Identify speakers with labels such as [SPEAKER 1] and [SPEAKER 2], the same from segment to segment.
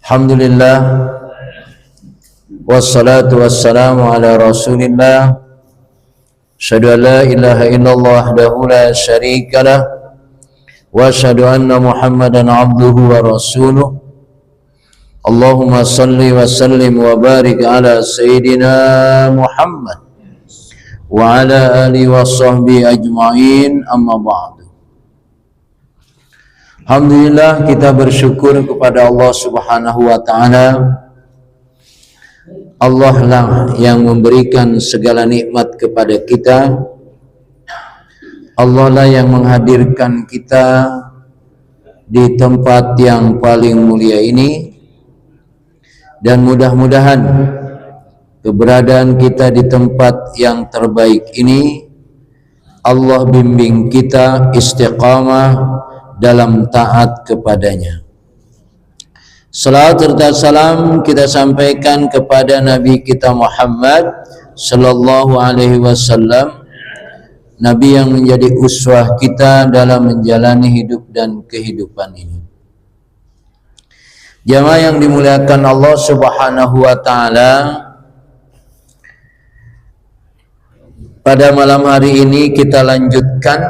[SPEAKER 1] Alhamdulillah wassalatu wassalamu ala rasulillah asyhadu an la ilaha illallah wahdahu la syarikalah wa asyhadu anna muhammadan abduhu wa rasuluh. Allahumma salli wa sallim wa barik ala sayyidina Muhammad wa ala alihi wa sahbihi ajma'in, amma ba'du. Alhamdulillah, kita bersyukur kepada Allah Subhanahu wa ta'ala. Allah lah yang memberikan segala nikmat kepada kita. Allah lah yang menghadirkan kita di tempat yang paling mulia ini. Dan mudah-mudahan keberadaan kita di tempat yang terbaik ini Allah bimbing kita istiqamah dalam taat kepadanya. Salawat serta salam kita sampaikan kepada Nabi kita Muhammad sallallahu alaihi wasallam, Nabi yang menjadi uswah kita dalam menjalani hidup dan kehidupan ini. Jamaah yang dimuliakan Allah Subhanahu wa taala, pada malam hari ini kita lanjutkan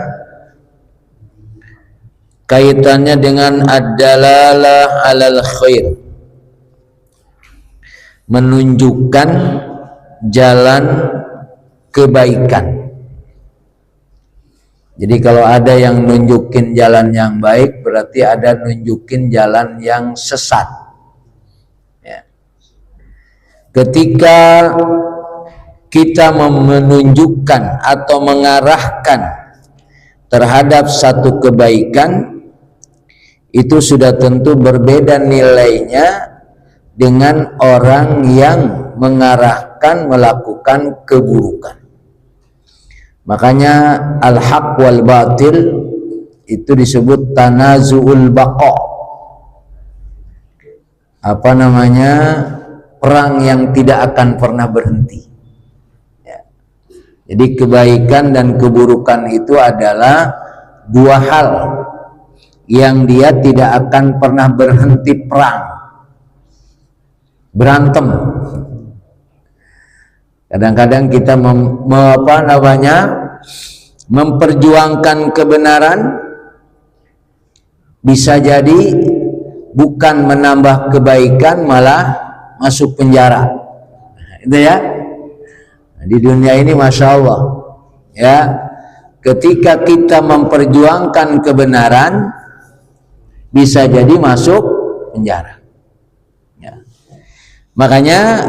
[SPEAKER 1] kaitannya dengan ad-dalalah alal khair, menunjukkan jalan kebaikan. Jadi kalau ada yang nunjukin jalan yang baik, berarti ada nunjukin jalan yang sesat ya. Ketika kita menunjukkan atau mengarahkan terhadap satu kebaikan, itu sudah tentu berbeda nilainya dengan orang yang mengarahkan melakukan keburukan. Makanya al-haq wal batil itu disebut tanazu'ul baqa. Apa namanya? Perang yang tidak akan pernah berhenti ya. Jadi kebaikan dan keburukan itu adalah dua hal yang dia tidak akan pernah berhenti perang, berantem. Kadang-kadang kita memperjuangkan kebenaran, bisa jadi bukan menambah kebaikan, malah masuk penjara. Itu ya. Di dunia ini masya Allah ya, ketika kita memperjuangkan kebenaran, bisa jadi masuk penjara ya. Makanya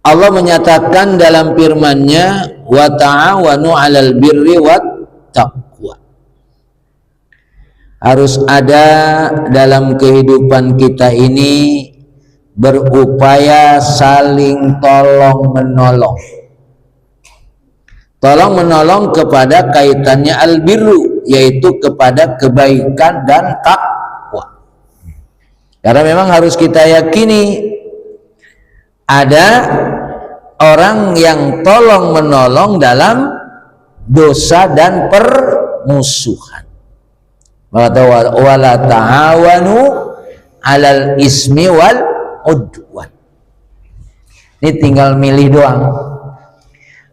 [SPEAKER 1] Allah menyatakan dalam firman-Nya, wa ta'awanu 'alal birri wat taqwa. Harus ada dalam kehidupan kita ini berupaya saling tolong menolong. Tolong menolong kepada kaitannya al-birru, yaitu kepada kebaikan dan takwa. Karena memang harus kita yakini ada orang yang tolong menolong dalam dosa dan permusuhan. Wala ta'awanu 'alal ismi wal udwan. Ini tinggal milih doang.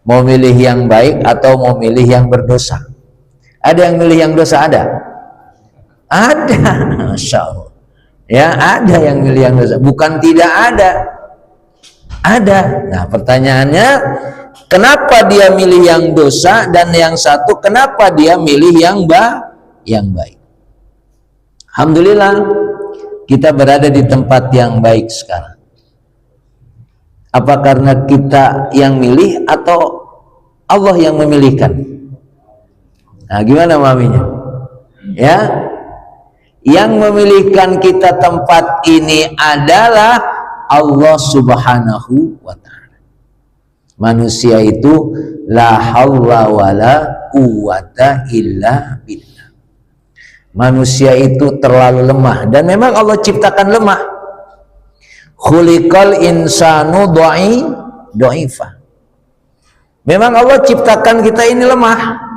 [SPEAKER 1] Mau milih yang baik atau mau milih yang berdosa. Ada yang milih yang dosa? Ada? Ada, Masya Allah ya, ada yang milih yang dosa, bukan tidak ada, ada. Nah pertanyaannya, kenapa dia milih yang dosa, dan yang satu kenapa dia milih yang baik? Alhamdulillah kita berada di tempat yang baik sekarang. Apa karena kita yang milih atau Allah yang memilihkan? Nah, gimana maminya? Ya, yang memilihkan kita tempat ini adalah Allah Subhanahu wa ta'ala. Manusia itu la haula wala quwata illa billah. Manusia itu terlalu lemah, dan memang Allah ciptakan lemah. Khuliqal insanu dha'ifa. Memang Allah ciptakan kita ini lemah.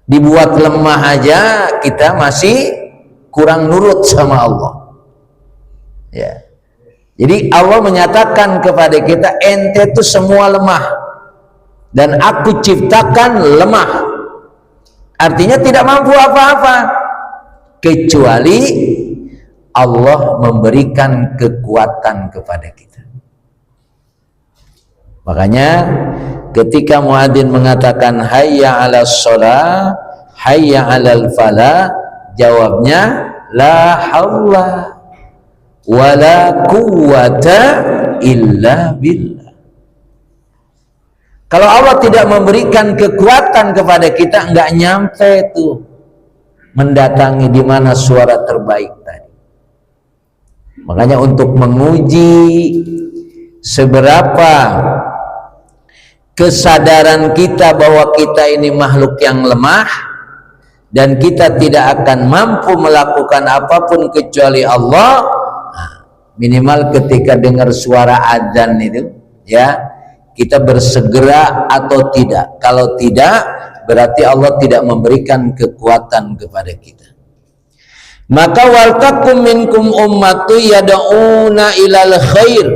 [SPEAKER 1] Dibuat lemah aja kita masih kurang nurut sama Allah. Ya. Jadi Allah menyatakan kepada kita, ente itu semua lemah dan aku ciptakan lemah. Artinya tidak mampu apa-apa kecuali Allah memberikan kekuatan kepada kita. Makanya ketika muadzin mengatakan hayya 'alas shalah, hayya 'alal falah, jawabnya la haula wala quwwata illa billah. Kalau Allah tidak memberikan kekuatan kepada kita, enggak nyampe tuh mendatangi di mana suara terbaik tadi. Makanya untuk menguji seberapa kesadaran kita bahwa kita ini makhluk yang lemah dan kita tidak akan mampu melakukan apapun kecuali Allah, minimal ketika dengar suara adzan itu ya, kita bersegera atau tidak. Kalau tidak, berarti Allah tidak memberikan kekuatan kepada kita. Maka wal takum minkum ummatu yad'una ilal khair,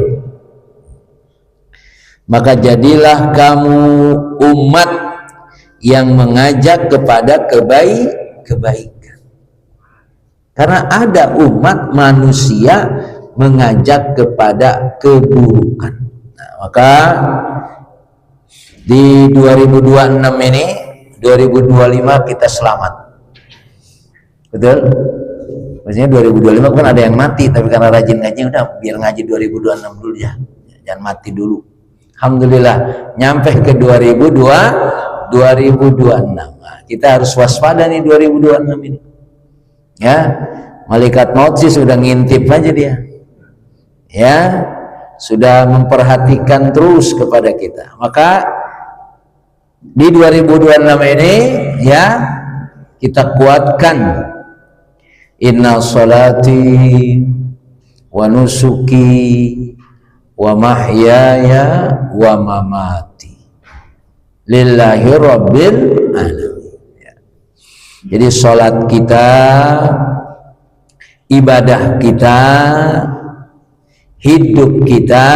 [SPEAKER 1] maka jadilah kamu umat yang mengajak kepada kebaikan. Karena ada umat manusia mengajak kepada keburukan. Nah, maka di 2026 ini, 2025 kita selamat. Betul? Maksudnya 2025 kan ada yang mati, tapi karena rajin ngaji udah biar ngaji 2026 dulu ya. Jangan mati dulu. Alhamdulillah nyampe ke 2026. Nah, kita harus waspada nih 2026 ini. Ya, malaikat maut sih sudah ngintip aja dia. Ya, sudah memperhatikan terus kepada kita. Maka di 2026 ini ya, kita kuatkan inna sholati wa nusuki wa mahyaya wa mamati lillahi rabbil alamin. Jadi sholat kita, ibadah kita, hidup kita,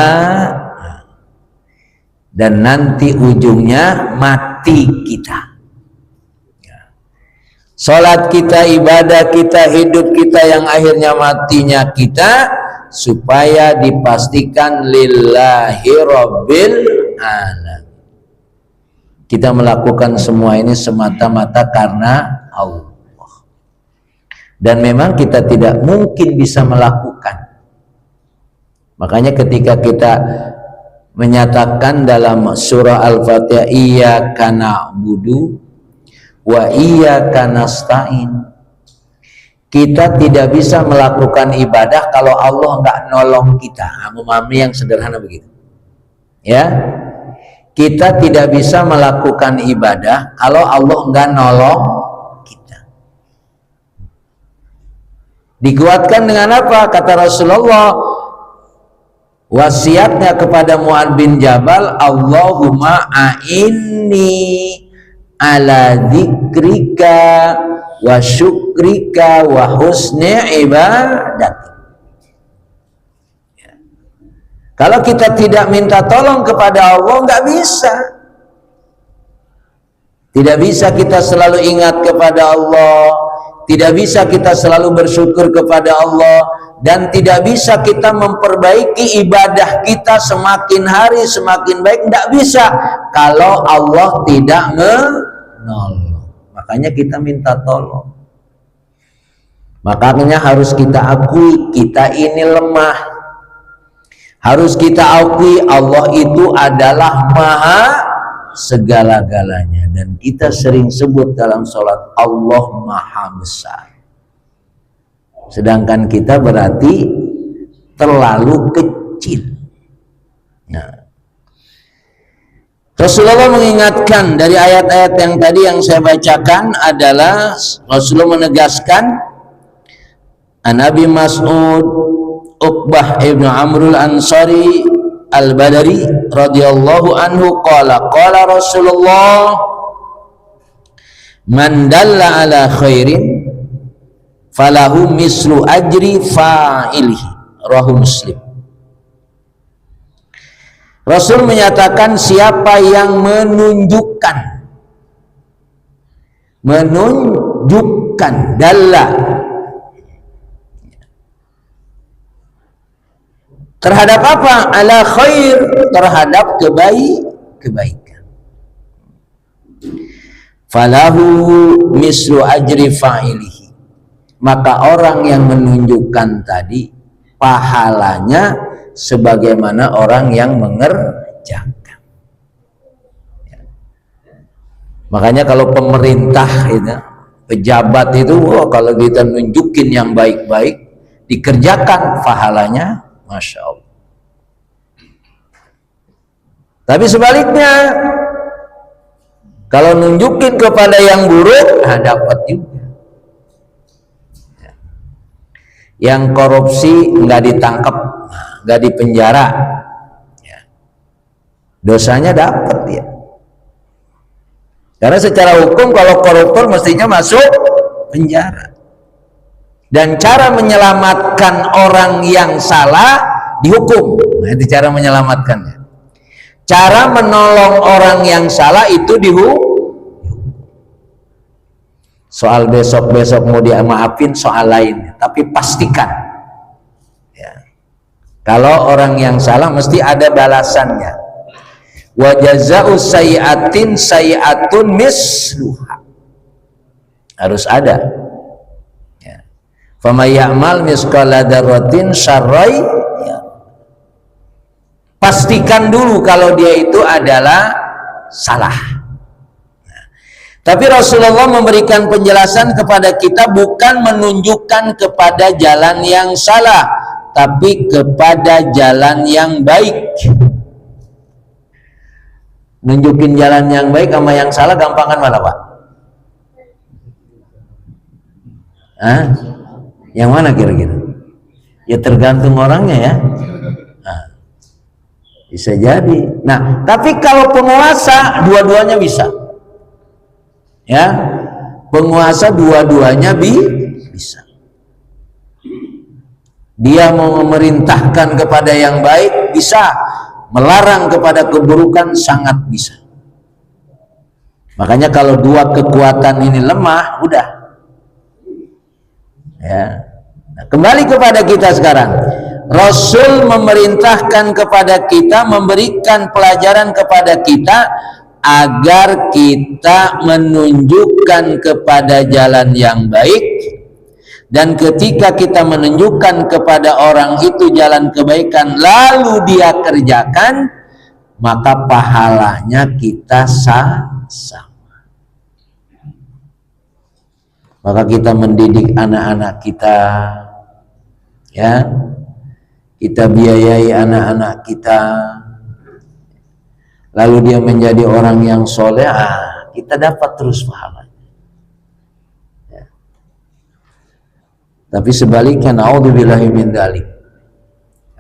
[SPEAKER 1] dan nanti ujungnya mati kita. Sholat kita, ibadah kita, hidup kita, yang akhirnya matinya kita, supaya dipastikan lillahi rabbil alamin. Kita melakukan semua ini semata-mata karena Allah. Dan memang kita tidak mungkin bisa melakukan. Makanya ketika kita menyatakan dalam surah Al-Fatihah iyyaka na'budu wa iyyaka nasta'in, kita tidak bisa melakukan ibadah kalau Allah enggak nolong kita. Memahami yang sederhana begitu ya, kita tidak bisa melakukan ibadah kalau Allah enggak nolong kita. Dikuatkan dengan apa? Kata Rasulullah, wasiatnya kepada Mu'adz bin Jabal, Allahumma a'inni ala dzikrika wa syukrika wa husni ibadati. Ya. Kalau kita tidak minta tolong kepada Allah, nggak bisa. Tidak bisa kita selalu ingat kepada Allah, tidak bisa kita selalu bersyukur kepada Allah, dan tidak bisa kita memperbaiki ibadah kita semakin hari semakin baik. Tidak bisa kalau Allah tidak menolong. Makanya kita minta tolong. Makanya harus kita akui kita ini lemah. Harus kita akui Allah itu adalah maha segala-galanya. Dan kita sering sebut dalam sholat, Allah maha besar. Sedangkan kita berarti terlalu kecil. Nah, Rasulullah mengingatkan dari ayat-ayat yang tadi yang saya bacakan adalah Rasulullah menegaskan, an Abi Mas'ud Uqbah ibnu Amrul Ansari Al-Badari radhiyallahu anhu qala Rasulullah man dalla ala khairin falahu mislu ajri fa'ilihi, rawahu Muslim. Rasul menyatakan siapa yang menunjukkan dalla terhadap apa? Ala khair, terhadap kebaikan. Falahu mislu ajri fa'ilihi, maka orang yang menunjukkan tadi pahalanya sebagaimana orang yang mengerjakan. Makanya kalau pemerintah itu, pejabat itu, kalau kita nunjukin yang baik-baik dikerjakan, pahalanya Masya Allah. Tapi sebaliknya, kalau nunjukin kepada yang buruk, dapat juga. Yang korupsi nggak ditangkap, nggak dipenjara, dosanya dapat dia. Karena secara hukum kalau koruptor mestinya masuk penjara. Dan cara menyelamatkan orang yang salah dihukum. Nah, itu cara menyelamatkannya. Cara menolong orang yang salah itu dihukum. Soal besok-besok mau dimaafin soal lain, tapi pastikan ya, kalau orang yang salah mesti ada balasannya. Wa jazaa'u sayyi'atin sayyi'atun misluha, harus ada. Faman ya'mal misqala dzarratin syarrai, pastikan dulu kalau dia itu adalah salah. Tapi Rasulullah memberikan penjelasan kepada kita bukan menunjukkan kepada jalan yang salah, tapi kepada jalan yang baik. Nunjukin jalan yang baik sama yang salah gampangan mana, Pak? Hah? Yang mana kira-kira? Ya tergantung orangnya ya. Nah, bisa jadi. Nah, tapi kalau penguasa dua-duanya bisa. Ya, penguasa dua-duanya bisa. Dia mau memerintahkan kepada yang baik bisa, melarang kepada keburukan sangat bisa. Makanya kalau dua kekuatan ini lemah, udah. Ya. Nah, kembali kepada kita sekarang. Rasul memerintahkan kepada kita, memberikan pelajaran kepada kita agar kita menunjukkan kepada jalan yang baik, dan ketika kita menunjukkan kepada orang itu jalan kebaikan lalu dia kerjakan, maka pahalanya kita sama. Maka kita mendidik anak-anak kita, ya, kita biayai anak-anak kita, lalu dia menjadi orang yang soleh, kita dapat terus pahala. Ya. Tapi sebaliknya, naudzubillahi min dzalik,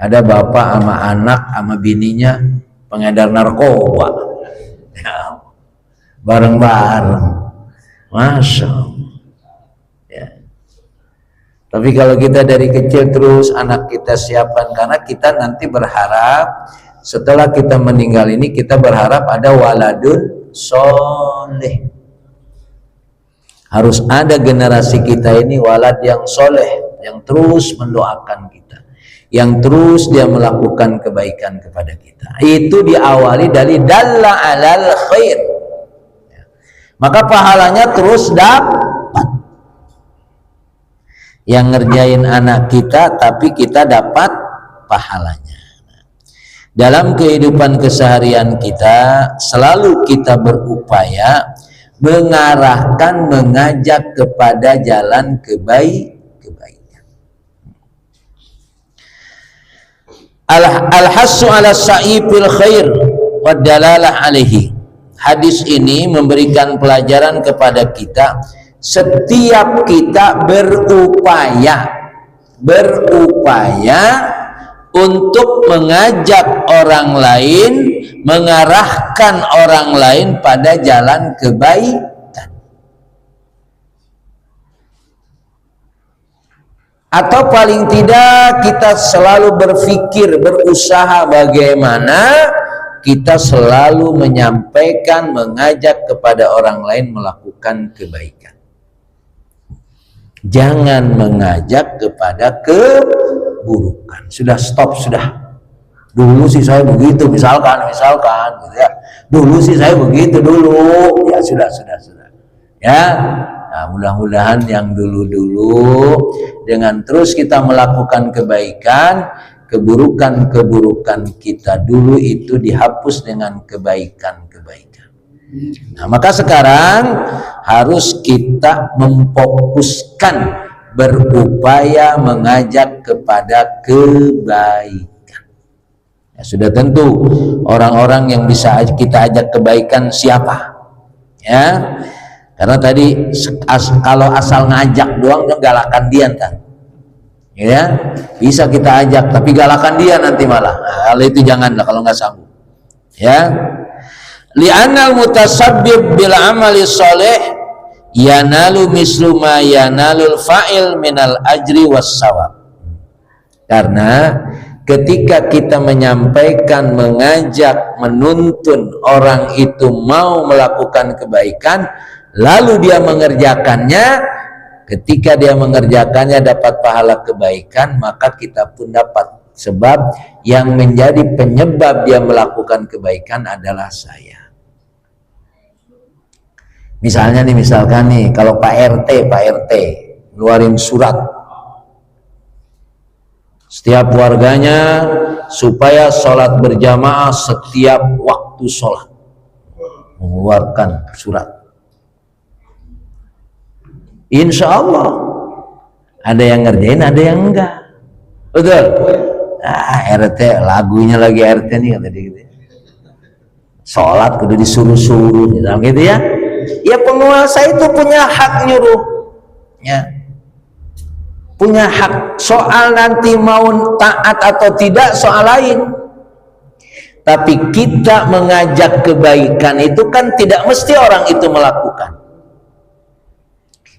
[SPEAKER 1] ada bapak sama anak sama bininya pengedar narkoba, ya, bareng-bareng, Masya Allah. Ya. Tapi kalau kita dari kecil terus anak kita siapkan, karena kita nanti berharap setelah kita meninggal ini, kita berharap ada waladun soleh. Harus ada generasi kita ini walad yang soleh, yang terus mendoakan kita, yang terus dia melakukan kebaikan kepada kita. Itu diawali dari dalla alal khair, maka pahalanya terus dapat. Yang ngerjain anak kita tapi kita dapat pahalanya. Dalam kehidupan keseharian kita selalu kita berupaya mengarahkan, mengajak kepada jalan kebaikan. Al-hassu ala sa'i fil khair wa dalalah alaihi. Hadis ini memberikan pelajaran kepada kita, setiap kita berupaya untuk mengajak orang lain, mengarahkan orang lain pada jalan kebaikan. Atau paling tidak kita selalu berpikir, berusaha bagaimana kita selalu menyampaikan, mengajak kepada orang lain melakukan kebaikan. Jangan mengajak kepada keburukan. Sudah stop, sudah. Dulu sih saya begitu, misalkan gitu ya. Dulu sih saya begitu dulu. Ya sudah. Ya. Nah, mudah-mudahan yang dulu-dulu dengan terus kita melakukan kebaikan, keburukan-keburukan kita dulu itu dihapus dengan kebaikan-kebaikan. Nah, maka sekarang harus kita memfokuskan, berupaya mengajak kepada kebaikan. Ya, sudah tentu orang-orang yang bisa kita ajak kebaikan siapa? Ya. Karena tadi kalau asal ngajak doang galakan dia kan. Ya, bisa kita ajak tapi galakan dia nanti malah. Nah, kalau itu janganlah kalau nggak sanggup. Ya. Li'anal mutasabbib bil amali sholih yanalu mislu ma yanalul fa'il minal ajri was sawab. Karena ketika kita menyampaikan, mengajak, menuntun orang itu mau melakukan kebaikan, lalu dia mengerjakannya, ketika dia mengerjakannya dapat pahala kebaikan, maka kita pun dapat. Sebab yang menjadi penyebab dia melakukan kebaikan adalah saya. Misalnya nih, kalau Pak RT ngeluarin surat setiap warganya supaya sholat berjamaah setiap waktu sholat, mengeluarkan surat. Insya Allah ada yang ngerjain, ada yang enggak. Betul? RT lagunya lagi RT nih kata dia gitu. Sholat kudu disuruh-suruh gitu ya. Ya penguasa itu punya hak nyuruh. Ya. Punya hak. Soal nanti mau taat atau tidak soal lain. Tapi kita mengajak kebaikan itu kan tidak mesti orang itu melakukan.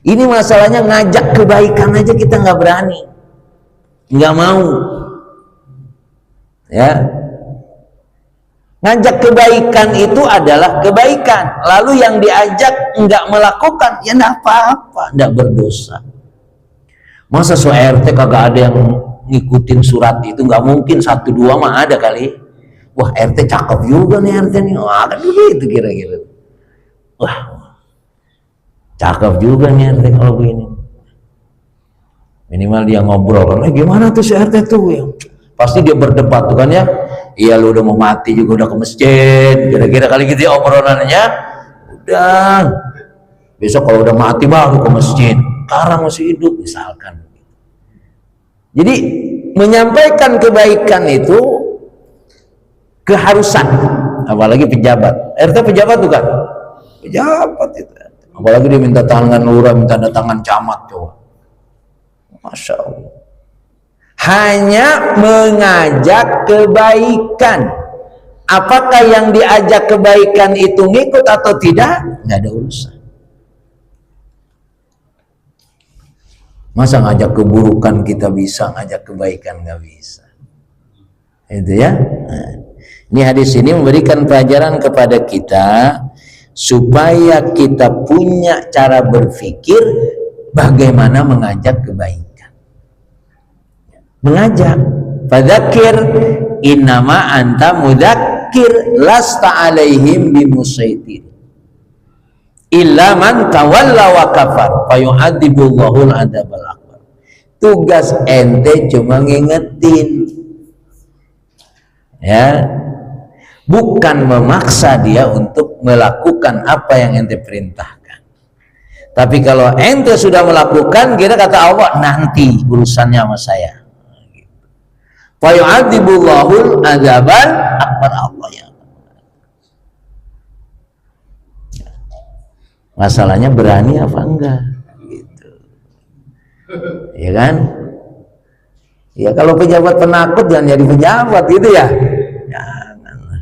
[SPEAKER 1] Ini masalahnya ngajak kebaikan aja kita nggak berani, nggak mau. Ya, ngajak kebaikan itu adalah kebaikan. Lalu yang diajak nggak melakukan, ya nggak apa-apa, nggak berdosa. Masa RT kagak ada yang ngikutin surat itu? Nggak mungkin, 1-2 mah ada kali. Wah, RT cakep juga nih RT nih. Wah, kan begitu kira-kira. Wah, cakep juga nih RT kalau begini. Minimal dia ngobrol kan, gimana tuh si RT tuh ya? Pasti dia berdebat tuh kan ya. Iya, lu udah mau mati juga udah ke masjid. Kira-kira kali gitu ya obrolannya. Udah. Besok kalau udah mati baru ke masjid. Sekarang masih hidup misalkan. Jadi menyampaikan kebaikan itu keharusan. Apalagi pejabat. RT pejabat tuh kan? Pejabat itu. Apalagi dia minta tangan lurah, minta tangan camat coba. Masya Allah. Hanya mengajak kebaikan. Apakah yang diajak kebaikan itu ngikut atau tidak? Nggak ada urusan. Masa ngajak keburukan kita bisa, ngajak kebaikan nggak bisa. Itu ya. Nah, ini hadis ini memberikan pelajaran kepada kita supaya kita punya cara berpikir bagaimana mengajak kebaikan. Mengajak, fadzakir innama anta mudzakir lasta alaihim bimusaitir illa man tawalla wa kafar fayu'adzibullahul adzabal akbar. Tugas ente cuma ngingetin, ya, bukan memaksa dia untuk melakukan apa yang ente perintahkan. Tapi kalau ente sudah melakukan, kira kata Allah, nanti urusannya sama saya. Fayu'adzibullahul adzabal akbar, Allah ya. Masalahnya berani apa enggak gitu. Ya kan? Ya kalau pejabat penakut jangan jadi pejabat gitu ya. Jangan.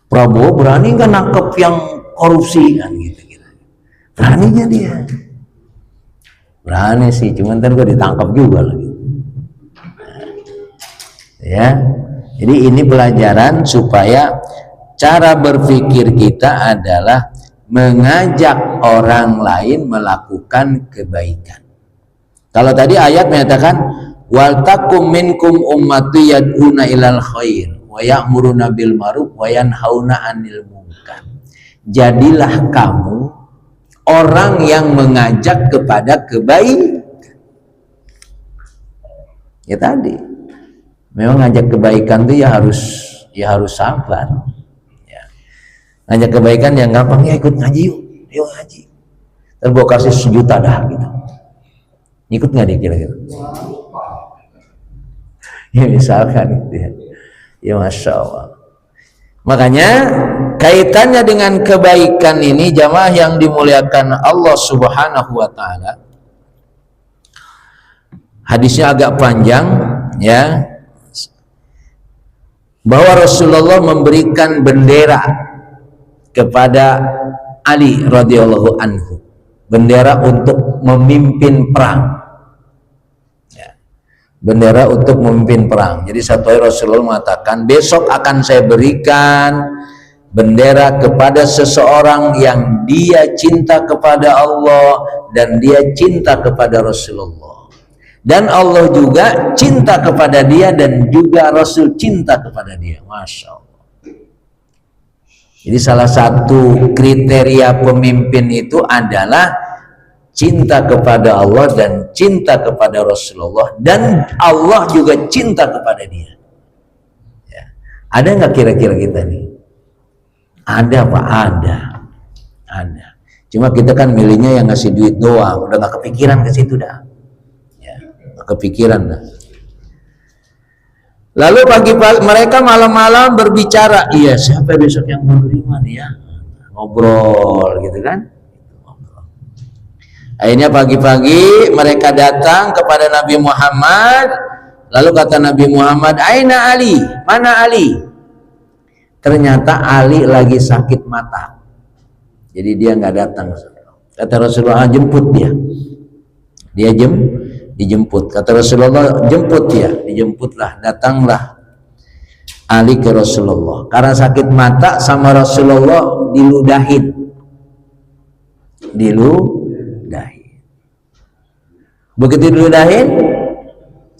[SPEAKER 1] Prabowo berani nggak nangkep yang korupsi kan gitu. Beraninya dia. Berani sih, cuman ntar gue ditangkap juga lagi. Ya, jadi ini pelajaran supaya cara berpikir kita adalah mengajak orang lain melakukan kebaikan. Kalau tadi ayat menyatakan wal takum minkum ummatu yad'una ilal khair wa ya'muruna bil ma'ruf wa yanhauna 'anil munkar. Jadilah kamu orang yang mengajak kepada kebaikan. Ya tadi, memang ngajak kebaikan itu ya harus sabar. Ya. Ngajak kebaikan yang gampang, ya ikut ngaji yuk ngaji. Terus gua kasih 1 juta dah gitu. Ikut nggak dia kira-kira? Ya misalkan gitu ya. Ya Masya Allah. Makanya kaitannya dengan kebaikan ini jamaah yang dimuliakan Allah Subhanahu wa taala. Hadisnya agak panjang ya. Bahwa Rasulullah memberikan bendera kepada Ali radhiyallahu anhu. Bendera untuk memimpin perang. Bendera untuk memimpin perang. Jadi satu hari Rasulullah mengatakan, besok akan saya berikan bendera kepada seseorang yang dia cinta kepada Allah dan dia cinta kepada Rasulullah. Dan Allah juga cinta kepada dia dan juga Rasul cinta kepada dia. Masya Allah. Jadi salah satu kriteria pemimpin itu adalah cinta kepada Allah dan cinta kepada Rasulullah, dan Allah juga cinta kepada dia. Ya. Ada nggak kira-kira kita nih? Ada Pak? Ada. Cuma kita kan milihnya yang ngasih duit doang, udah nggak kepikiran ke situ dah. Ya, nggak kepikiran dah. Lalu pagi-pagi mereka malam-malam berbicara, iya siapa besok yang mau terima nih ya? Ngobrol gitu kan? Akhirnya pagi-pagi mereka datang kepada Nabi Muhammad. Lalu kata Nabi Muhammad, Aina Ali? Mana Ali? Ternyata Ali lagi sakit mata. Jadi dia nggak datang. Kata Rasulullah, jemput dia. Dia dijemput. Kata Rasulullah, jemput dia. Dijemputlah, datanglah Ali ke Rasulullah. Karena sakit mata sama Rasulullah diludahin. Begitu diludahin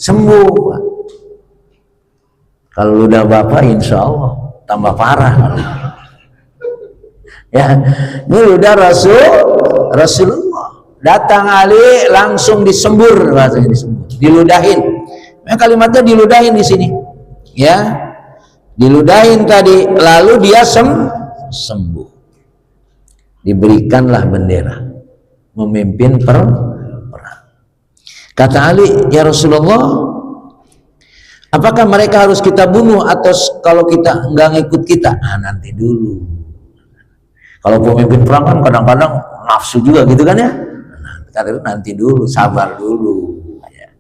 [SPEAKER 1] sembuh. Kalau ludah bapak insya Allah tambah parah. Ya, ini ludah Rasulullah. Datang Ali langsung disembur, bahasanya disembur, diludahin. Nah, kalimatnya diludahin di sini. Ya, diludahin tadi, lalu dia sembuh. Diberikanlah bendera memimpin perang. Kata Ali, ya Rasulullah, apakah mereka harus kita bunuh atau kalau kita nggak ngikut kita? Nah, nanti dulu. Kalau pemimpin perang kan kadang-kadang nafsu juga gitu kan ya. Nah, nanti dulu, sabar dulu. Ya.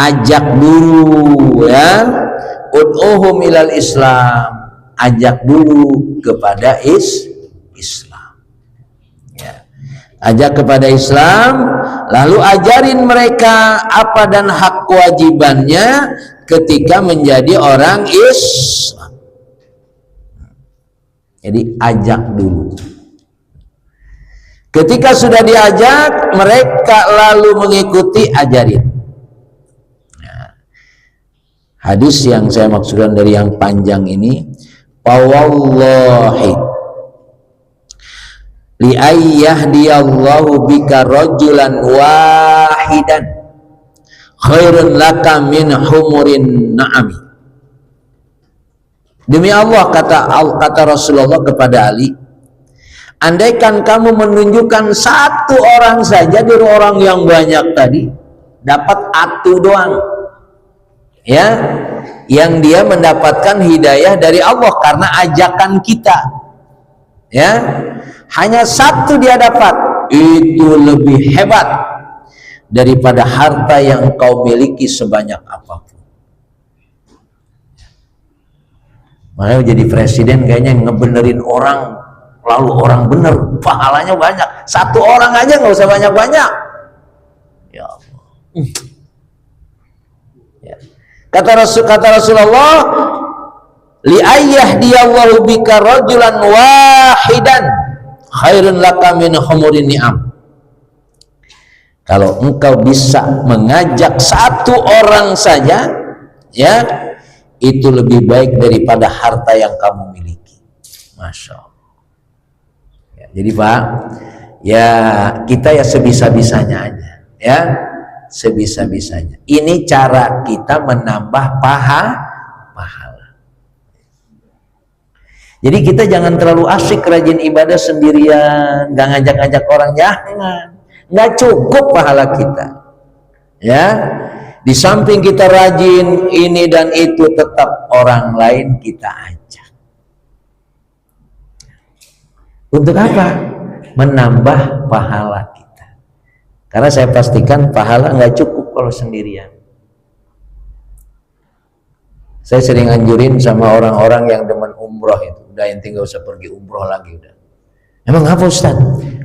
[SPEAKER 1] Ajak dulu ya. Ud'uhum ilal Islam. Ajak dulu kepada Islam. Ya. Ajak kepada Islam, lalu ajarin mereka apa dan hak kewajibannya ketika menjadi orang Islam. Jadi ajak dulu. Ketika sudah diajak, mereka lalu mengikuti, ajarin. Nah, hadis yang saya maksudkan dari yang panjang ini, Fawallahi li ayyahdiyallahu bika rajulan wahidan khairun laka min humurin na'ami. Demi Allah, kata Rasulullah kepada Ali, andaikan kamu menunjukkan satu orang saja dari orang yang banyak tadi, dapat atu doang ya, yang dia mendapatkan hidayah dari Allah karena ajakan kita ya, hanya satu dia dapat, itu lebih hebat daripada harta yang kau miliki sebanyak apapun. Makanya jadi presiden kayaknya ngebenerin orang, lalu orang bener, pahalanya banyak. Satu orang aja nggak usah banyak-banyak. Ya. Kata Rasulullah, li ayyahdiyallahu bika rajulan wahidan khairun laka min humurin ni'am. Kalau engkau bisa mengajak satu orang saja, ya, itu lebih baik daripada harta yang kamu miliki. Masya Allah. Ya, jadi Pak, ya kita ya sebisa-bisanya aja, ya, sebisa-bisanya. Ini cara kita menambah pahala. Jadi kita jangan terlalu asik rajin ibadah sendirian, nggak ngajak-ngajak orang, jangan. Nggak cukup pahala kita, ya. Di samping kita rajin ini dan itu, tetap orang lain kita ajak. Untuk apa? Menambah pahala kita. Karena saya pastikan pahala nggak cukup kalau sendirian. Saya sering anjurin sama orang-orang yang demen umroh itu, udah ente nggak usah pergi umroh lagi udah. Emang apa Ustaz?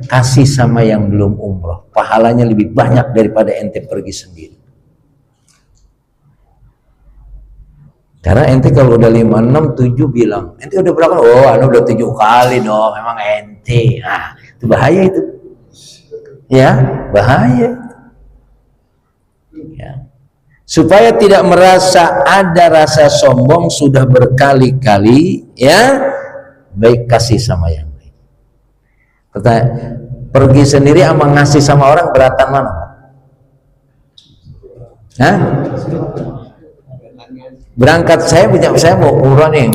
[SPEAKER 1] Kasih sama yang belum umroh, pahalanya lebih banyak daripada ente pergi sendiri. Karena ente kalau udah 5, 6, 7 bilang, ente udah berapa? Oh, anu udah 7 kali dong, memang ente. Nah, itu bahaya itu. Ya, bahaya. Ya. Supaya tidak merasa ada rasa sombong, sudah berkali-kali, ya, baik kasih sama yang lain. Pergi sendiri sama ngasih sama orang, beratan mana? Hah? Berangkat saya mau umroh nih,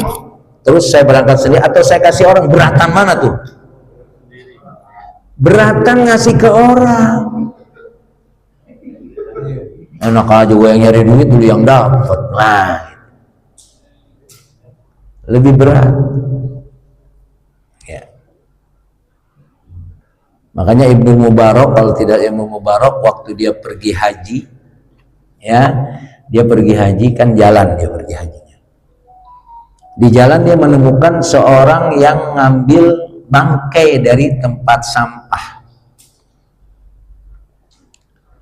[SPEAKER 1] terus saya berangkat sendiri atau saya kasih orang, beratan mana tuh? Beratan ngasih ke orang. Enak aja gue yang nyari duit, dulu yang dapat. Nah, lebih berat. Ya. Makanya Ibnu Mubarak, kalau tidak Ibnu Mubarak, waktu dia pergi haji, ya, dia pergi haji kan jalan, dia pergi hajinya. Di jalan dia menemukan seorang yang ngambil bangkai dari tempat sampah.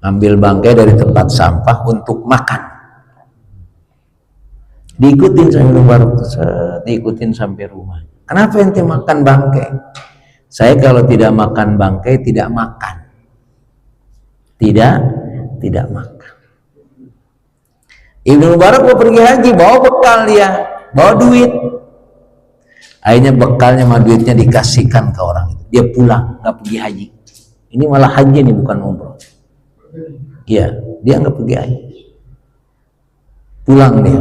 [SPEAKER 1] Ngambil bangkai dari tempat sampah untuk makan. Diikutin sama Ibnu Mubarak, diikutin sampai rumah. Kenapa ente makan bangkai? Saya kalau tidak makan bangkai tidak makan. Tidak makan. Ibnu Mubarak mau pergi haji, bawa bekal dia, bawa duit. Akhirnya bekalnya sama duitnya dikasihkan ke orang itu. Dia pulang, nggak pergi haji. Ini malah haji nih, bukan umroh. Iya, dia nggak pergi haji. Pulang dia.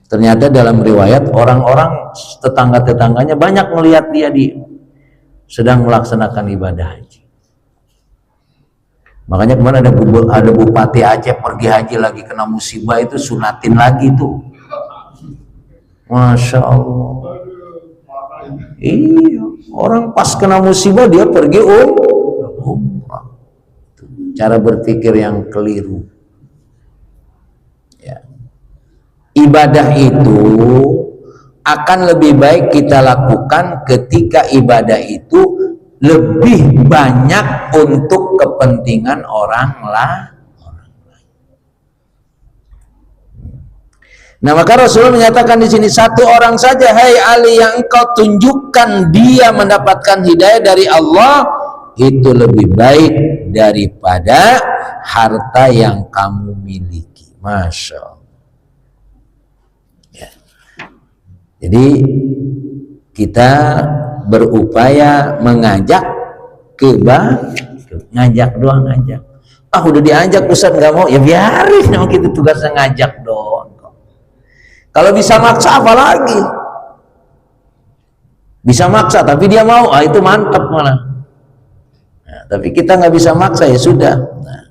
[SPEAKER 1] Ternyata dalam riwayat orang-orang tetangga-tetangganya banyak melihat dia sedang melaksanakan ibadah haji. Makanya kemarin ada Bupati Aceh pergi haji lagi kena musibah, itu sunatin lagi tuh. Masya Allah. Iya, orang pas kena musibah dia pergi umrah. Cara berpikir yang keliru. Ya. Ibadah itu akan lebih baik kita lakukan ketika ibadah itu lebih banyak untuk kepentingan orang lain. Nah, maka Rasulullah menyatakan di sini, satu orang saja, hai Ali, yang engkau tunjukkan dia mendapatkan hidayah dari Allah, itu lebih baik daripada harta yang kamu miliki. Masya Allah. Ya. Jadi kita berupaya mengajak ngajak doang, ngajak. Ah, udah diajak Ustaz nggak mau, ya biarin, nah, kita tugasnya ngajak doang. Kalau bisa maksa apalagi? Bisa maksa tapi dia mau, itu mantap malah. Nah, tapi kita nggak bisa maksa, ya sudah. Nah,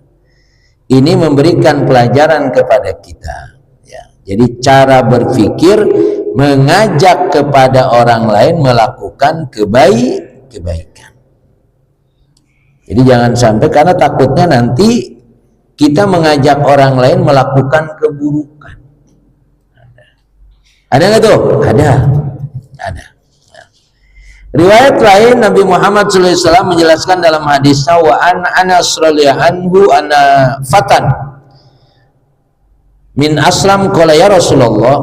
[SPEAKER 1] ini memberikan pelajaran kepada kita. Ya, jadi cara berpikir mengajak kepada orang lain melakukan kebaikan. Jadi jangan sampai, karena takutnya nanti kita mengajak orang lain melakukan keburukan. Ada nggak tuh? Ada. Riwayat lain Nabi Muhammad SAW menjelaskan dalam hadisnya, wa an Anas radhiyallahu anhu ana fatan min aslam qala ya Rasulullah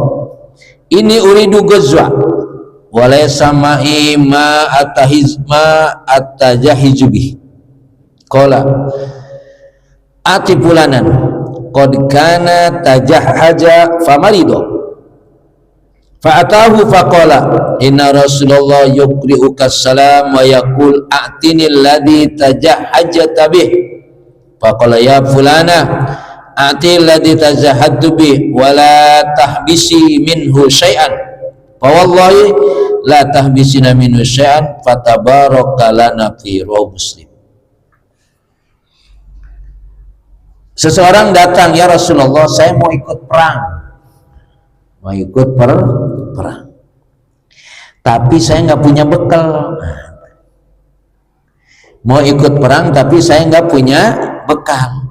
[SPEAKER 1] ini uridu ghazwa wa laysa ma'i ma atajahizu bih qala ati fulanan qad kana tajahhaja famarido fa'atahu faqala inna Rasulullah yuqri'uka salam wa yaqul a'tini alladhi tajahhajta bih faqala ya fulana a'ti alladhi tajahhadtu bih wa la tahbisi minhu syai'an fa wallahi la tahbisina minhu syai'an fatabaraka lana fi Muslim. Seseorang datang, ya Rasulullah saya mau ikut perang, mau ikut perang, tapi saya nggak punya bekal. Mau ikut perang tapi saya nggak punya bekal.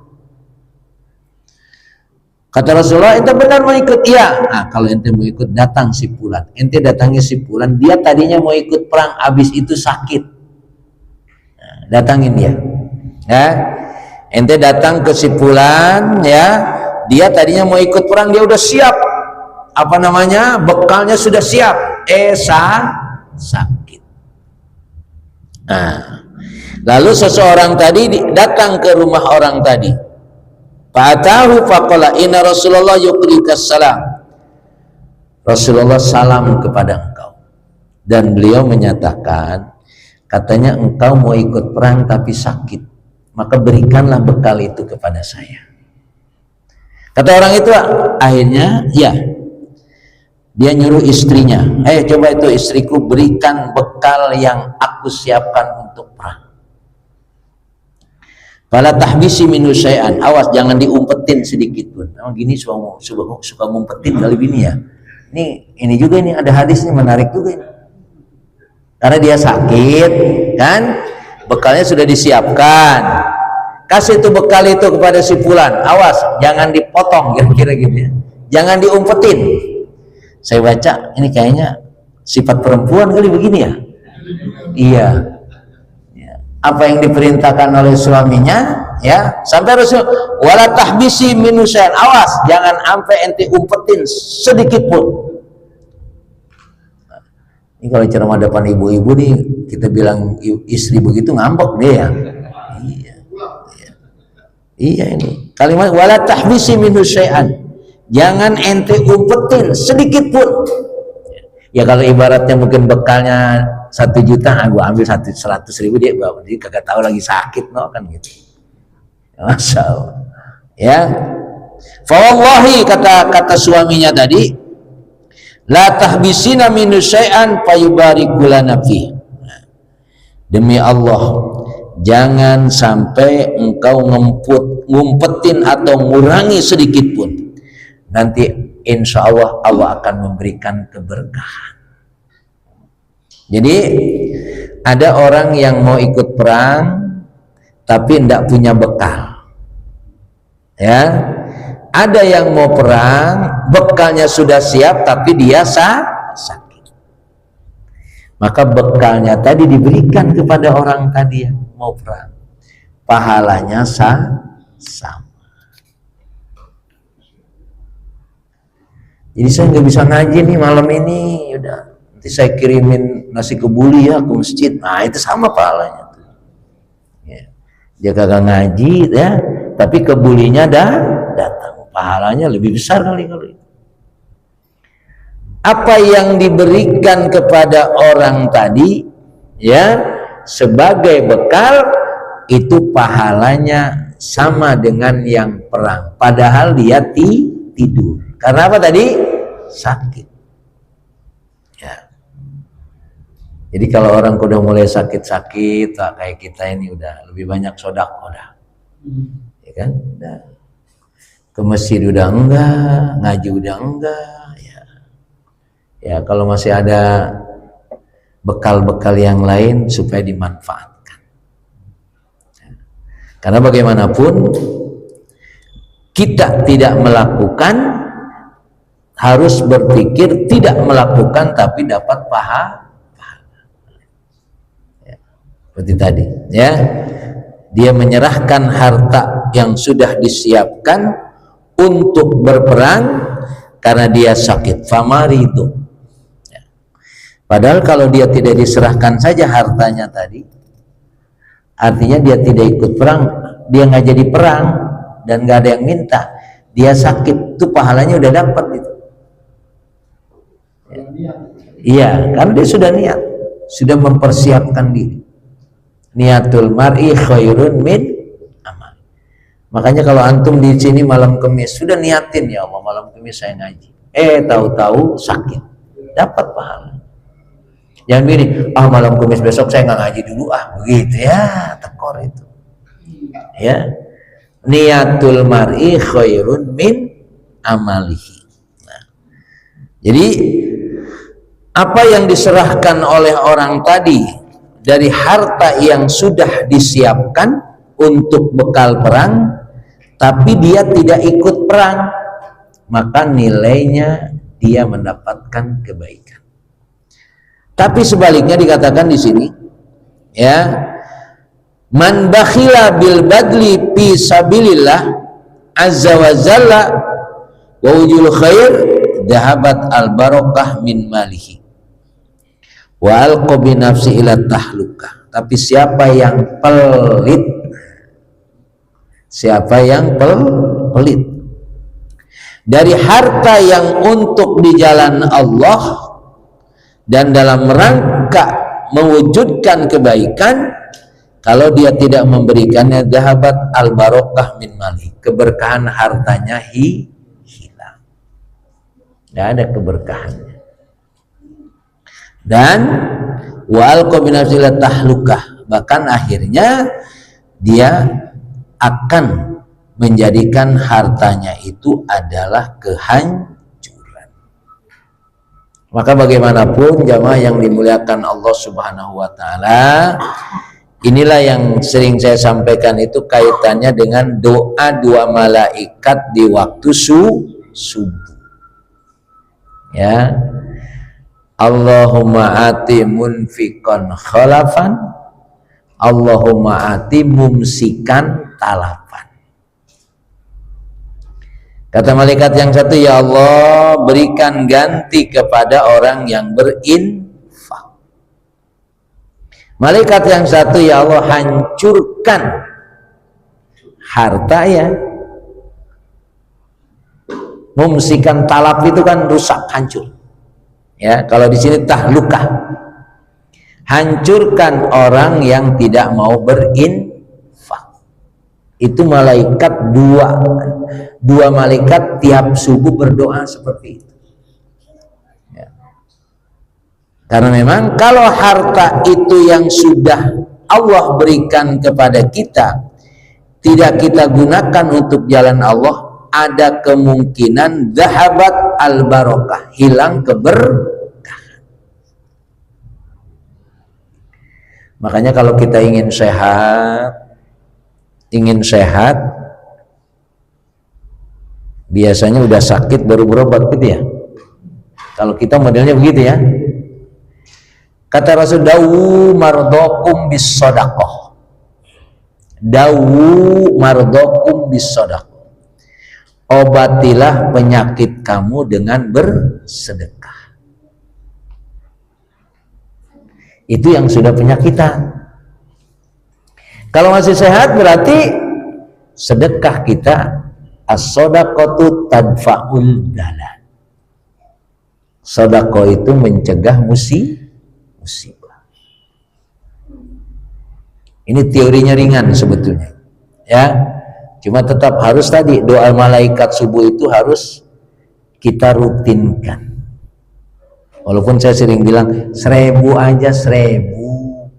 [SPEAKER 1] Kata Rasulullah, ente benar mau ikut? Iya. Nah, kalau ente mau ikut, datang si fulan. Ente datangi si fulan, dia tadinya mau ikut perang, habis itu sakit. Nah, datangin dia. Ya, ente datang ke si fulan, ya, dia tadinya mau ikut perang, dia udah siap. Apa namanya, bekalnya sudah siap, sakit. Nah, lalu seseorang tadi datang ke rumah orang tadi, fa'atahu faqala inna Rasulullah yuqrikas salam, Rasulullah salam kepada engkau, dan beliau menyatakan, katanya engkau mau ikut perang tapi sakit, maka berikanlah bekal itu kepada saya. Kata orang itu, akhirnya ya, dia nyuruh istrinya, coba itu istriku berikan bekal yang aku siapkan untuk perang. Fala tahbisi minhu syai'an, awas jangan diumpetin sedikit pun. Emang gini suka ngumpetin kali bini ya. Ini juga nih ada hadisnya menarik juga ini. Karena dia sakit kan, bekalnya sudah disiapkan. Kasih itu bekal itu kepada si fulan, awas jangan dipotong, kira-kira gitu ya. Jangan diumpetin. Saya baca ini kayaknya sifat perempuan kali begini ya. Iya. Ya. Apa yang diperintahkan oleh suaminya, ya, sampai Rasul wala tahbisi minhu syai'an, awas jangan sampai ente umpetin sedikit pun. Nah, ini kalau ceramah depan ibu-ibu nih kita bilang istri begitu ngambek deh ya. Iya. Iya. Iya ini. Kalimat wala tahbisi minhu syai'an. Jangan ente umpetin sedikit pun. Ya kalau ibaratnya mungkin bekalnya 1 juta, gua ambil 100.000 dia bawa, jadi kagak tahu lagi sakit no kan gitu. Masya Allah. Ya. Fa wallahi, kata suaminya tadi, la tahbisina minhu syai'an fayubariku lana fi. Demi Allah, jangan sampai engkau ngumpetin atau ngurangi sedikit pun. Nanti insya Allah Allah akan memberikan keberkahan. Jadi ada orang yang mau ikut perang tapi tidak punya bekal, ya. Ada yang mau perang bekalnya sudah siap tapi dia sakit, maka bekalnya tadi diberikan kepada orang tadi yang mau perang, pahalanya sama. Jadi saya nggak bisa ngaji nih malam ini, udah nanti saya kirimin nasi kebuli ya ke masjid. Nah itu sama pahalanya. Ya. Dia kagak ngaji ya, tapi kebulinya datang, pahalanya lebih besar kali kalau itu. Apa yang diberikan kepada orang tadi, ya, sebagai bekal itu pahalanya sama dengan yang perang. Padahal dia tidur. Karena apa tadi? Sakit. Ya. Jadi kalau orang udah mulai sakit-sakit, kayak kita ini udah lebih banyak sedekah udah. Ya kan? Udah. Ke masjid udah enggak, ngaji udah enggak, ya. Ya, kalau masih ada bekal-bekal yang lain supaya dimanfaatkan. Ya. Karena bagaimanapun kita tidak melakukan, harus berpikir tidak melakukan tapi dapat pahala. Seperti tadi, ya. Dia menyerahkan harta yang sudah disiapkan untuk berperang karena dia sakit, famaridu. Ya. Padahal kalau dia tidak diserahkan saja hartanya tadi, artinya dia tidak ikut perang, dia nggak jadi perang dan nggak ada yang minta, dia sakit, itu pahalanya udah dapat gitu. Iya, karena dia sudah niat, sudah mempersiapkan diri. Niatul mar'i khairun min amal. Makanya kalau antum di sini malam Kamis sudah niatin, ya Allah malam Kamis saya ngaji, tahu-tahu sakit, dapat pahala. Jangan begini, malam Kamis besok saya nggak ngaji dulu, begitu ya, tekor itu. Ya, niatul mar'i khairun min amalihi. Nah, jadi apa yang diserahkan oleh orang tadi dari harta yang sudah disiapkan untuk bekal perang, tapi dia tidak ikut perang, maka nilainya dia mendapatkan kebaikan. Tapi sebaliknya dikatakan di sini, ya, man bakhila bil badli fi sabilillah azza wa jalla wa wujul khair dhahabat al barakah min malihi wa alqa bi nafsi ila tahlukah. Tapi siapa yang pelit, siapa yang pelit dari harta yang untuk di jalan Allah dan dalam rangka mewujudkan kebaikan, kalau dia tidak memberikannya, dhahabat al barakah min mali, keberkahan hartanya hilang, tidak ada keberkahannya. Dan wal kombinasilah tahlukah, bahkan akhirnya dia akan menjadikan hartanya itu adalah kehancuran. Maka bagaimanapun jamaah yang dimuliakan Allah Subhanahu wa taala, inilah yang sering saya sampaikan, itu kaitannya dengan doa dua malaikat di waktu subuh. Ya. Allahumma ati munfiqan khalafan, Allahumma ati mumsikan talafan. Kata malaikat yang satu, ya Allah berikan ganti kepada orang yang berinfak. Malaikat yang satu, ya Allah hancurkan harta ya. Mumsikan talaf itu kan rusak, hancur. Ya, kalau di sini tahlukah, hancurkan orang yang tidak mau berinfak. Itu malaikat dua malaikat tiap subuh berdoa seperti itu. Ya. Karena memang kalau harta itu yang sudah Allah berikan kepada kita tidak kita gunakan untuk jalan Allah, ada kemungkinan dhahabat al barakah, hilang keberkahan. Makanya kalau kita ingin sehat, biasanya udah sakit baru berobat gitu ya. Kalau kita modelnya begitu ya. Kata Rasul, dawu mardokum bis sadaqah, dawu mardokum bis sadaqah, obatilah penyakit kamu dengan bersedekah. Itu yang sudah penyakitan. Kalau masih sehat berarti sedekah kita, as-shadaqatu tadfa'ul dalal. Sedekah itu mencegah musibah. Ini teorinya ringan sebetulnya, ya. Cuma tetap harus tadi doa malaikat subuh itu harus kita rutinkan. Walaupun saya sering bilang 1000 aja, 1000.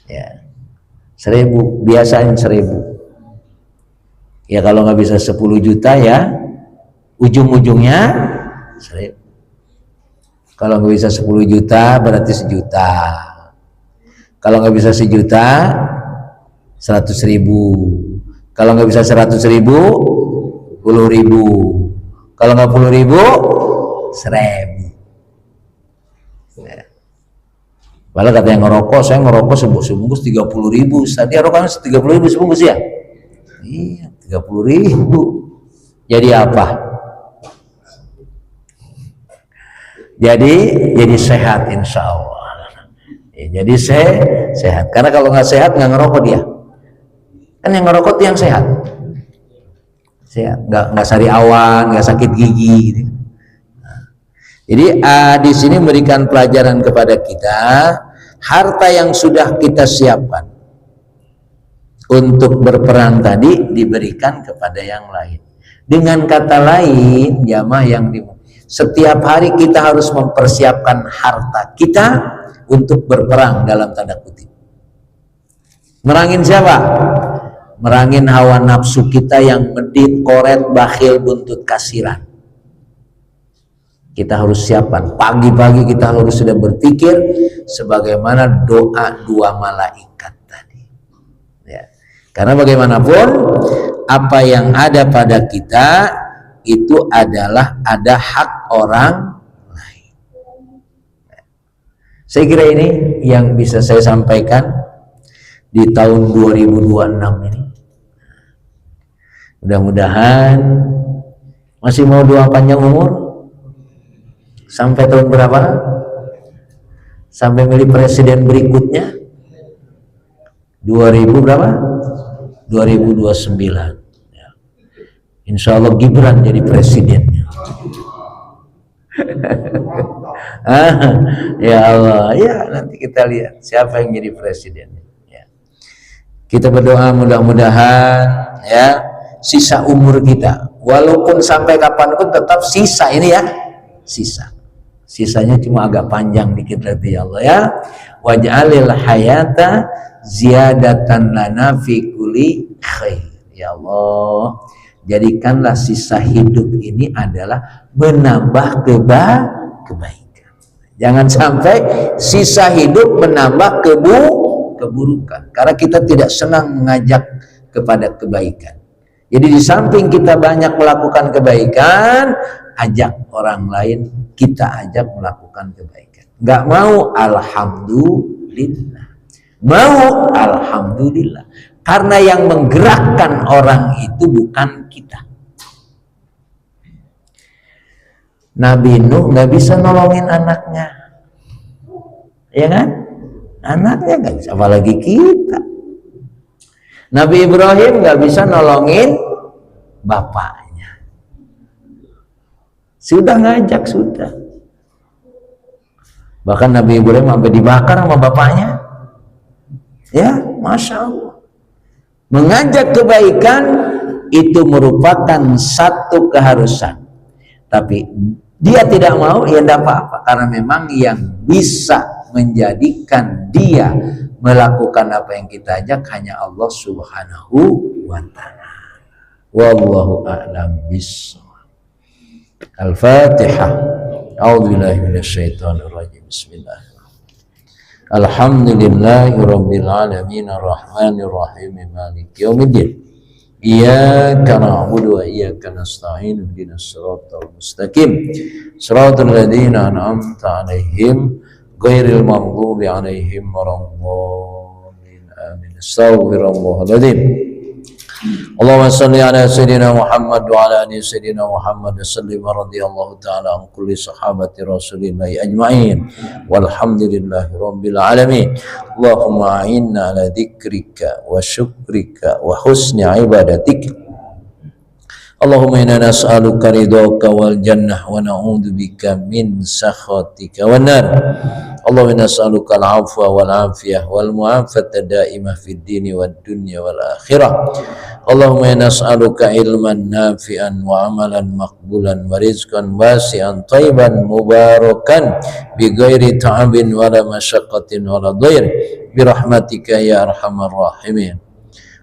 [SPEAKER 1] Ya. 1000, biasain 1000. Ya kalau nggak bisa 10 juta ya ujung-ujungnya 1000. Kalau nggak bisa 10 juta berarti 1 juta. Kalau nggak bisa 1 juta 100.000. Kalau nggak bisa 100.000, 10.000. Kalau nggak 10.000, 1.000. Padahal kata yang ngerokok, saya ngerokok sebungkus 30.000. Tadi rokoknya 30.000 sebungkus ya? Iya, 30.000. Jadi apa? Jadi sehat insya Allah. Ya, jadi sehat. Karena kalau nggak sehat nggak ngerokok dia. Kan yang ngerokok itu yang sehat. Sehat, nggak sariawan, nggak sakit gigi. Gitu. Jadi di sini memberikan pelajaran kepada kita, harta yang sudah kita siapkan untuk berperang tadi diberikan kepada yang lain. Dengan kata lain, jamaah yang setiap hari kita harus mempersiapkan harta kita untuk berperang dalam tanda kutip. Merangin siapa? Merangin hawa nafsu kita yang medit, koret, bakhil, buntut, kasiran. Kita harus siapkan. Pagi-pagi kita harus sudah berpikir sebagaimana doa dua malaikat tadi. Ya. Karena bagaimanapun apa yang ada pada kita itu adalah ada hak orang lain. Saya kira ini yang bisa saya sampaikan di tahun 2026 ini. Mudah-mudahan masih mau doa panjang umur sampai tahun berapa? Sampai milih presiden berikutnya 2000 berapa? 2029. Ya. Insya Allah Gibran jadi presidennya. Ya Allah, ya nanti kita lihat siapa yang jadi presidennya. Ya. Kita berdoa mudah-mudahan ya sisa umur kita, walaupun sampai kapanpun tetap sisa ini ya, sisanya cuma agak panjang dikit lagi ya Allah ya. Waj'alil hayata ziyadatan lana fi kulli khair. Ya Allah, jadikanlah sisa hidup ini adalah menambah kebaikan. Jangan sampai sisa hidup menambah keburukan. Karena kita tidak senang mengajak kepada kebaikan. Jadi di samping kita banyak melakukan kebaikan, ajak orang lain, kita ajak melakukan kebaikan. Nggak mau alhamdulillah, mau alhamdulillah. Karena yang menggerakkan orang itu bukan kita. Nabi Nuh nggak bisa nolongin anaknya, ya kan? Anaknya nggak bisa, apalagi kita. Nabi Ibrahim nggak bisa nolongin bapaknya. Sudah ngajak, sudah. Bahkan Nabi Ibrahim sampai dibakar sama bapaknya. Ya, Masya Allah. Mengajak kebaikan itu merupakan satu keharusan. Tapi dia tidak mau, ya tidak apa-apa. Karena memang yang bisa menjadikan dia melakukan apa yang kita ajak hanya Allah Subhanahu wa ta'ala. Wallahu a'lam bissawab. Al-Fatihah. A'udzubillahi minasyaitonir rajim. Bismillahirrahmanirrahim. Alhamdulillahirabbil alamin arrahmanir rahim maliki yaumiddin. Iyyaka na'budu wa iyyaka nasta'in ihdinas siratal mustaqim. Shiratal ladzina an'amta 'alaihim ghairil maghdubi 'alaihim waladdallin. Amin. Astaghfirullahaladzim. Allahumma salli ala sayyidina Muhammad wa ala ali sayyidina Muhammad sallim radhiyallahu ta'ala an kulli sahabati rasulillahi ajma'in walhamdulillahi rabbil alamin. Allahumma a'inna ala dzikrika wa syukrika wa husni ibadatik. Allahumma inna nas'aluka ridhaka wal jannah wa na'udzubika min sakhatika wan nar. Allahumma nas'aluka al-'afwa wal 'afiyah wal mu'afata da'imah fid dini wad dunya wal akhirah. Allahumma nas'aluka ilman nafi'an wa amalan maqbulan wa rizqan wasi'an thayyiban mubarakan bi ghairi ta'abin wa la masyaqqatin wa la dhair bi rahmatika ya arhamar rahimin.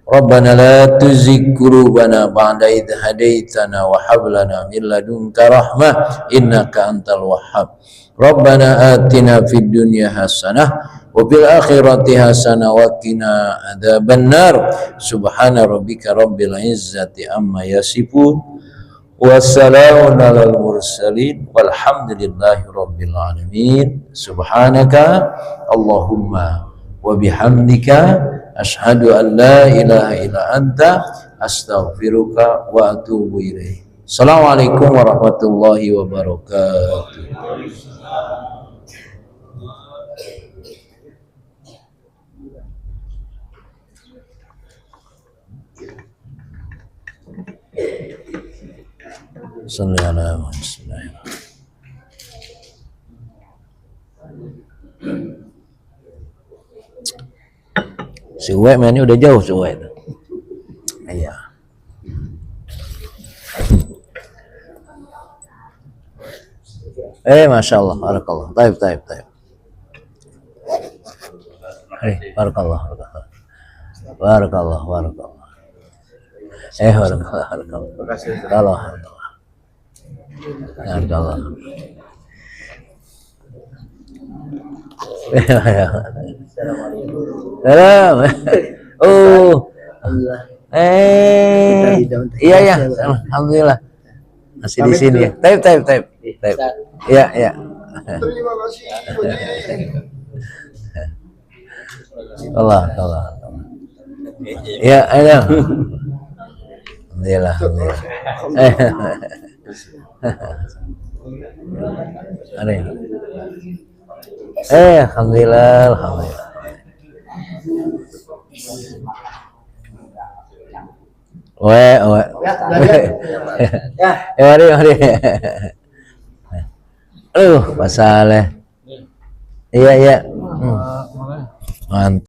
[SPEAKER 1] Rabbana la tuzigh qulubana ba'da idh hadaitana wa hab lana min ladunka rahmah innaka antal wahhab. Rabbana atina fid dunya hasanah wa fil akhirati hasanah wa qina adzabannar. Subhana rabbika rabbil izzati amma yasifun Wassalamun alal mursalin walhamdulillahi rabbil alamin. Subhanaka Allahumma wa bihamdika asyhadu an la ilaha illa anta astaghfiruka wa atubu ilaik. Assalamualaikum warahmatullahi wabarakatuh. Sallallahu alaihi wasallam. Si Uwe mainnya udah jauh si Uwe itu. Iya. Masya Allah, barakallah. Taib. Barakallah. Barakallah. Barakallah. Salam. Oh. Iya. Alhamdulillah. Masih di sini ya. Taib. Iya.
[SPEAKER 2] Terima kasih.
[SPEAKER 1] Allah. Ya, ayo. Alhamdulillah. Alhamdulillah. Mari. Pak Saleh. Iya. Mantap.